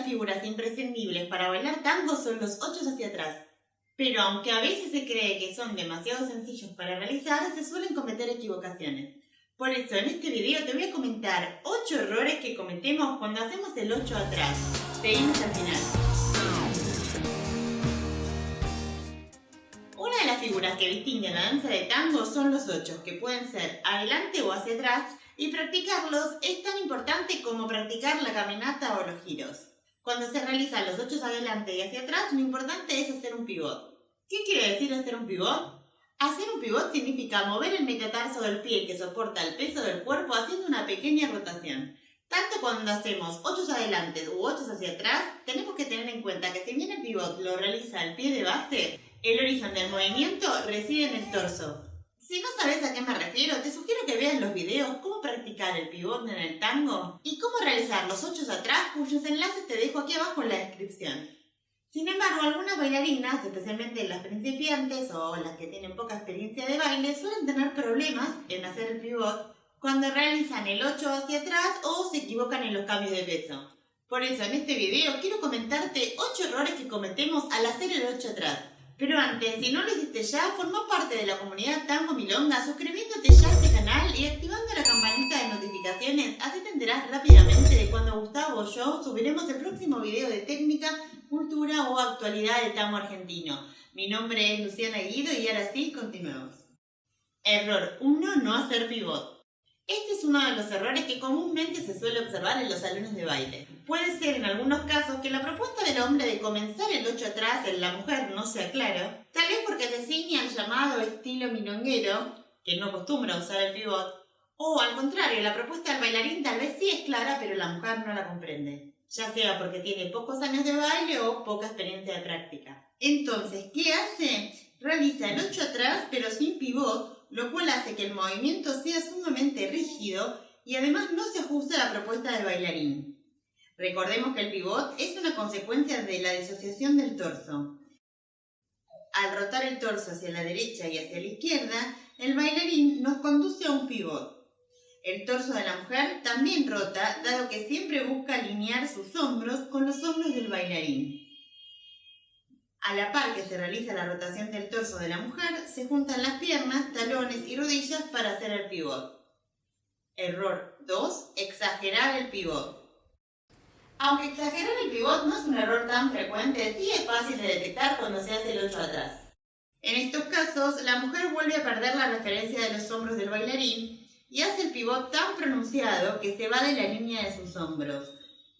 figuras imprescindibles para bailar tango son los 8 hacia atrás. Pero aunque a veces se cree que son demasiado sencillos para realizar, se suelen cometer equivocaciones. Por eso en este video te voy a comentar 8 errores que cometemos cuando hacemos el 8 atrás. Seguimos al final. Una de las figuras que distinguen la danza de tango son los 8, que pueden ser adelante o hacia atrás, y practicarlos es tan importante como practicar la caminata o los giros. Cuando se realizan los 8 adelante y hacia atrás, lo importante es hacer un pivot. ¿Qué quiere decir hacer un pivot? Hacer un pivot significa mover el metatarso del pie que soporta el peso del cuerpo haciendo una pequeña rotación. Tanto cuando hacemos 8 adelante u 8 hacia atrás, tenemos que tener en cuenta que si bien el pivot lo realiza el pie de base, el origen del movimiento reside en el torso. Si no sabes a qué me refiero, te sugiero que veas los videos cómo practicar el pivot en el tango y cómo realizar los 8 atrás, cuyos enlaces te dejo aquí abajo en la descripción. Sin embargo, algunas bailarinas, especialmente las principiantes o las que tienen poca experiencia de baile, suelen tener problemas en hacer el pivot cuando realizan el 8 hacia atrás o se equivocan en los cambios de peso. Por eso, en este video quiero comentarte 8 errores que cometemos al hacer el 8 atrás. Pero antes, si no lo hiciste ya, forma parte de la comunidad Tango Milonga suscribiéndote ya a este canal y activando la campanita de notificaciones, así te enterás rápidamente de cuando Gustavo o yo subiremos el próximo video de técnica, cultura o actualidad del tango argentino. Mi nombre es Luciana Guido y ahora sí, continuemos. Error 1. No hacer pivot. Este es uno de los errores que comúnmente se suele observar en los salones de baile. Puede ser en algunos casos que la propuesta del hombre de comenzar el 8 atrás en la mujer no sea clara, tal vez porque se ciña al llamado estilo milonguero, que no acostumbra usar el pivot, o al contrario, la propuesta del bailarín tal vez sí es clara pero la mujer no la comprende, ya sea porque tiene pocos años de baile o poca experiencia de práctica. Entonces, ¿qué hace? Realiza el 8 atrás pero sin pivot, lo cual hace que el movimiento sea sumamente rígido y además no se ajusta a la propuesta del bailarín. Recordemos que el pivot es una consecuencia de la disociación del torso. Al rotar el torso hacia la derecha y hacia la izquierda, el bailarín nos conduce a un pivot. El torso de la mujer también rota, dado que siempre busca alinear sus hombros con los hombros del bailarín. A la par que se realiza la rotación del torso de la mujer, se juntan las piernas, talones y rodillas para hacer el pivot. Error 2. Exagerar el pivot. Aunque exagerar el pivot no es un error tan frecuente, sí es fácil de detectar cuando se hace el 8 atrás. En estos casos, la mujer vuelve a perder la referencia de los hombros del bailarín y hace el pivot tan pronunciado que se va de la línea de sus hombros.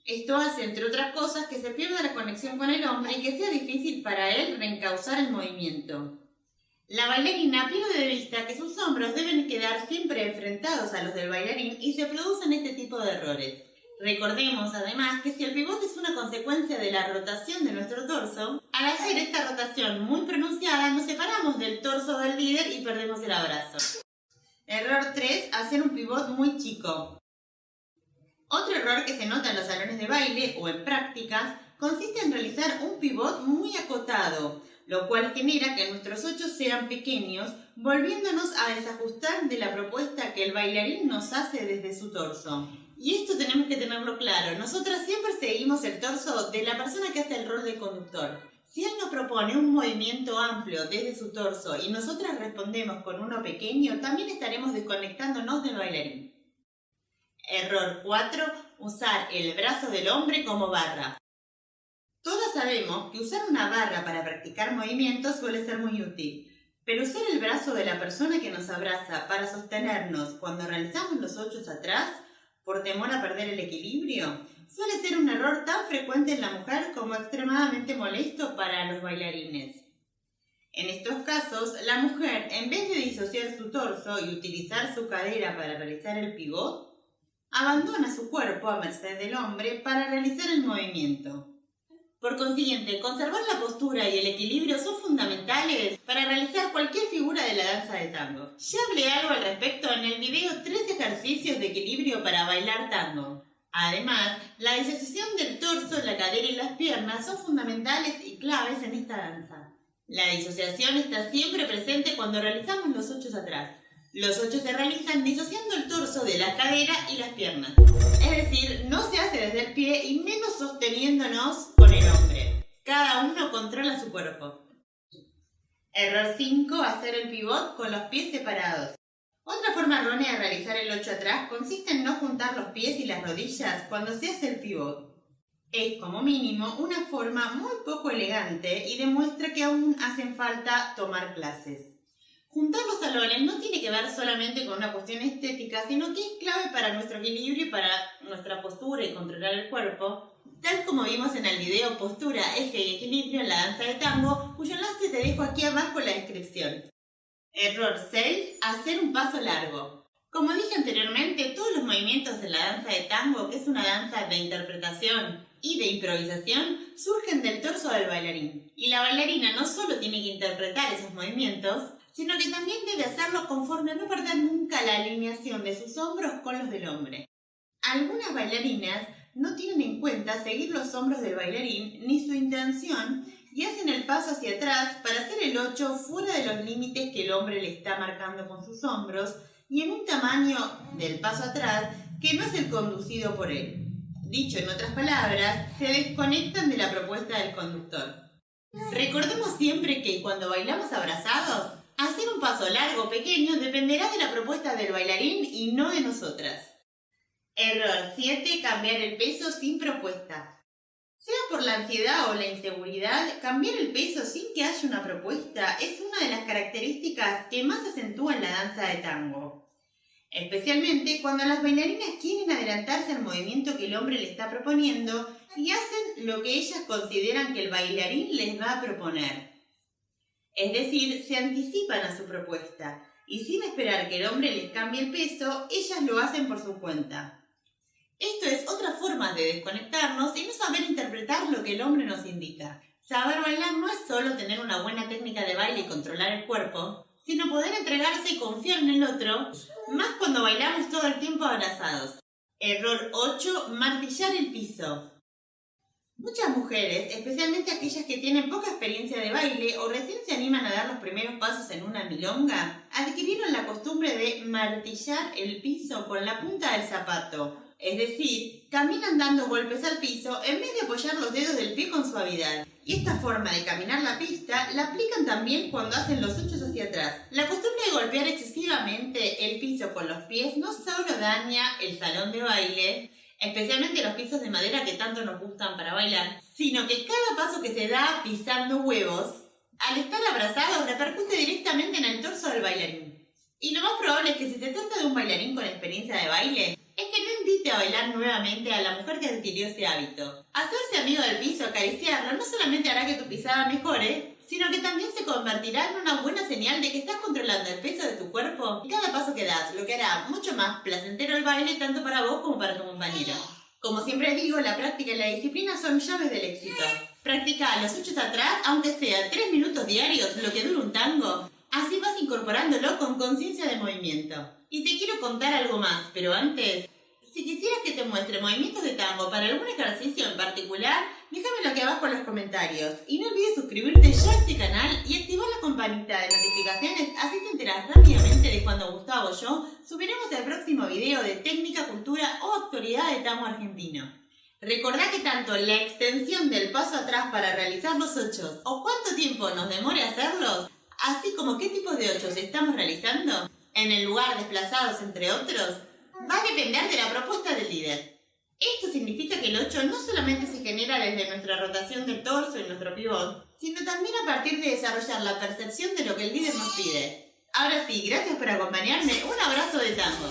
Esto hace, entre otras cosas, que se pierda la conexión con el hombre y que sea difícil para él reencauzar el movimiento. La bailarina pierde de vista que sus hombros deben quedar siempre enfrentados a los del bailarín y se producen este tipo de errores. Recordemos además que si el pivot es una consecuencia de la rotación de nuestro torso, al hacer esta rotación muy pronunciada nos separamos del torso del líder y perdemos el abrazo. Error 3. Hacer un pivot muy chico. Otro error que se nota en los salones de baile o en prácticas consiste en realizar un pivot muy acotado, lo cual genera que nuestros 8 sean pequeños, volviéndonos a desajustar de la propuesta que el bailarín nos hace desde su torso. Y esto tenemos que tenerlo claro, nosotras siempre seguimos el torso de la persona que hace el rol de conductor. Si él nos propone un movimiento amplio desde su torso y nosotras respondemos con uno pequeño, también estaremos desconectándonos del bailarín. Error 4. Usar el brazo del hombre como barra. Todas sabemos que usar una barra para practicar movimientos suele ser muy útil, pero usar el brazo de la persona que nos abraza para sostenernos cuando realizamos los 8 atrás, por temor a perder el equilibrio, suele ser un error tan frecuente en la mujer como extremadamente molesto para los bailarines. En estos casos, la mujer, en vez de disociar su torso y utilizar su cadera para realizar el pivot, abandona su cuerpo a merced del hombre para realizar el movimiento. Por consiguiente, conservar la postura y el equilibrio son fundamentales para realizar cualquier figura de la danza de tango. Ya hablé algo al respecto en el video 3 ejercicios de equilibrio para bailar tango. Además, la disociación del torso, la cadera y las piernas son fundamentales y claves en esta danza. La disociación está siempre presente cuando realizamos los 8 atrás. Los 8 se realizan disociando el torso de la cadera y las piernas. Es decir, no se hace desde el pie y menos sosteniéndonos con el hombre. Cada uno controla su cuerpo. Error 5. Hacer el pivot con los pies separados. Otra forma errónea de realizar el 8 atrás consiste en no juntar los pies y las rodillas cuando se hace el pivot. Es, como mínimo, una forma muy poco elegante y demuestra que aún hacen falta tomar clases. Juntar los talones no tiene que ver solamente con una cuestión estética, sino que es clave para nuestro equilibrio y para nuestra postura y controlar el cuerpo, tal como vimos en el video Postura, Eje y Equilibrio en la danza de tango, cuyo enlace te dejo aquí abajo en la descripción. Error 6. Hacer un paso largo. Como dije anteriormente, todos los movimientos en la danza de tango, que es una danza de interpretación y de improvisación, surgen del torso del bailarín. Y la bailarina no solo tiene que interpretar esos movimientos, sino que también debe hacerlo conforme a no perder nunca la alineación de sus hombros con los del hombre. Algunas bailarinas no tienen en cuenta seguir los hombros del bailarín ni su intención y hacen el paso hacia atrás para hacer el 8 fuera de los límites que el hombre le está marcando con sus hombros y en un tamaño del paso atrás que no es el conducido por él. Dicho en otras palabras, se desconectan de la propuesta del conductor. Recordemos siempre que cuando bailamos abrazados, hacer un paso largo o pequeño dependerá de la propuesta del bailarín y no de nosotras. Error 7. Cambiar el peso sin propuesta. Sea por la ansiedad o la inseguridad, cambiar el peso sin que haya una propuesta es una de las características que más acentúan la danza de tango. Especialmente cuando las bailarinas quieren adelantarse al movimiento que el hombre le está proponiendo y hacen lo que ellas consideran que el bailarín les va a proponer. Es decir, se anticipan a su propuesta y sin esperar que el hombre les cambie el peso, ellas lo hacen por su cuenta. Esto es otra forma de desconectarnos y no saber interpretar lo que el hombre nos indica. Saber bailar no es solo tener una buena técnica de baile y controlar el cuerpo, sino poder entregarse y confiar en el otro, más cuando bailamos todo el tiempo abrazados. Error 8. Martillar el piso. Muchas mujeres, especialmente aquellas que tienen poca experiencia de baile o recién se animan a dar los primeros pasos en una milonga, adquirieron la costumbre de martillar el piso con la punta del zapato. Es decir, caminan dando golpes al piso en vez de apoyar los dedos del pie con suavidad. Y esta forma de caminar la pista la aplican también cuando hacen los 8 hacia atrás. La costumbre de golpear excesivamente el piso con los pies no solo daña el salón de baile, especialmente los pisos de madera que tanto nos gustan para bailar, sino que cada paso que se da pisando huevos, al estar abrazados repercute directamente en el torso del bailarín. Y lo más probable es que si se trata de un bailarín con experiencia de baile, es que no invite a bailar nuevamente a la mujer que adquirió ese hábito. Hacerse amigo del piso, acariciarlo, no solamente hará que tu pisada mejore, sino que también se convertirá en una buena señal de que estás controlando el peso de tu cuerpo y cada paso que das, lo que hará mucho más placentero el baile tanto para vos como para tu compañero. Como siempre digo, la práctica y la disciplina son llaves del éxito. Practica los 8 atrás, aunque sea 3 minutos diarios, lo que dura un tango. Así vas incorporándolo con conciencia de movimiento. Y te quiero contar algo más, pero antes, si quisieras que te muestre movimientos de tango para algún ejercicio en particular, déjamelo aquí abajo en los comentarios. Y no olvides suscribirte ya a este canal y activar la campanita de notificaciones, así te enteras rápidamente de cuando Gustavo o yo subiremos el próximo video de técnica, cultura o actualidad de tango argentino. Recordá que tanto la extensión del paso atrás para realizar los 8 o cuánto tiempo nos demore hacerlos, así como qué tipos de 8 estamos realizando, en el lugar, desplazados, entre otros, va a depender de la propuesta del líder. Esto significa que el 8 no solamente se genera desde nuestra rotación del torso y nuestro pivot, sino también a partir de desarrollar la percepción de lo que el líder nos pide. Ahora sí, gracias por acompañarme, un abrazo de tango.